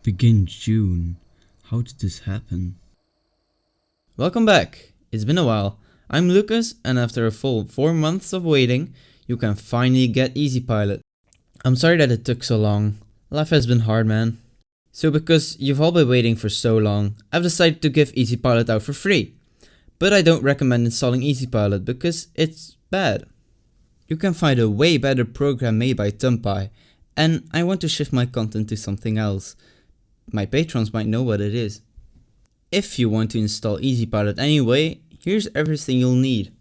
Begin June. How did this happen? Welcome back. It's been a while. I'm Lucas, and after a full 4 months of waiting, you can finally get EasyPilot. I'm sorry that it took so long. Life has been hard, man. So because you've all been waiting for so long, I've decided to give EasyPilot out for free. But I don't recommend installing EasyPilot because it's bad. You can find a way better program made by Tumpai, and I want to shift my content to something else. My patrons might know what it is. If you want to install EasyPilot anyway, here's everything you'll need.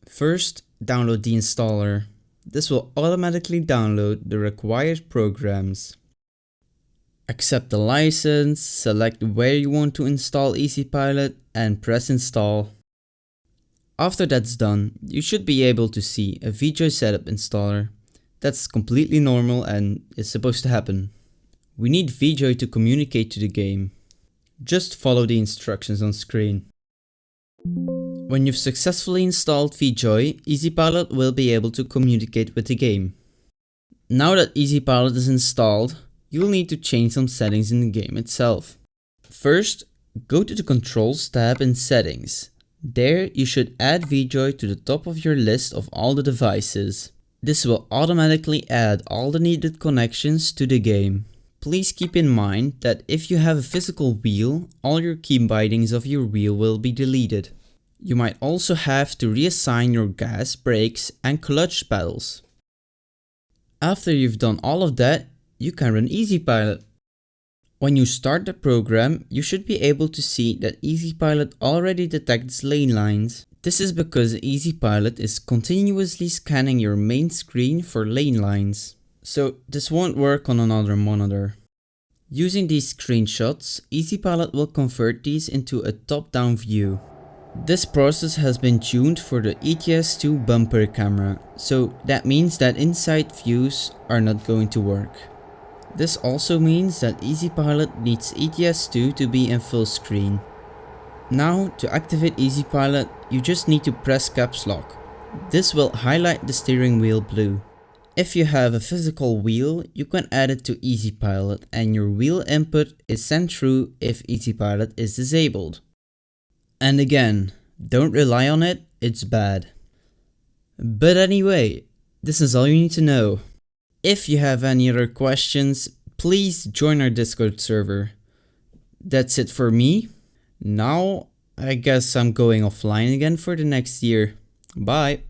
First, download the installer. This will automatically download the required programs. Accept the license, select where you want to install EasyPilot, and press install. After that's done, you should be able to see a VJoy setup installer. That's completely normal and is supposed to happen. We need VJoy to communicate to the game. Just follow the instructions on screen. When you've successfully installed VJoy, EasyPilot will be able to communicate with the game. Now that EasyPilot is installed, you'll need to change some settings in the game itself. First, go to the Controls tab in Settings. There you should add VJoy to the top of your list of all the devices. This will automatically add all the needed connections to the game. Please keep in mind that if you have a physical wheel, all your key bindings of your wheel will be deleted. You might also have to reassign your gas, brakes, and clutch pedals. After you've done all of that, you can run EasyPilot. When you start the program, you should be able to see that EasyPilot already detects lane lines. This is because EasyPilot is continuously scanning your main screen for lane lines. So this won't work on another monitor. Using these screenshots, EasyPilot will convert these into a top-down view. This process has been tuned for the ETS2 bumper camera, so that means that inside views are not going to work. This also means that EasyPilot needs ETS2 to be in full screen. Now, to activate EasyPilot, you just need to press caps lock. This will highlight the steering wheel blue. If you have a physical wheel, you can add it to EasyPilot and your wheel input is sent through if EasyPilot is disabled. And again, don't rely on it, it's bad. But anyway, this is all you need to know. If you have any other questions, please join our Discord server. That's it for me. Now, I guess I'm going offline again for the next year. Bye.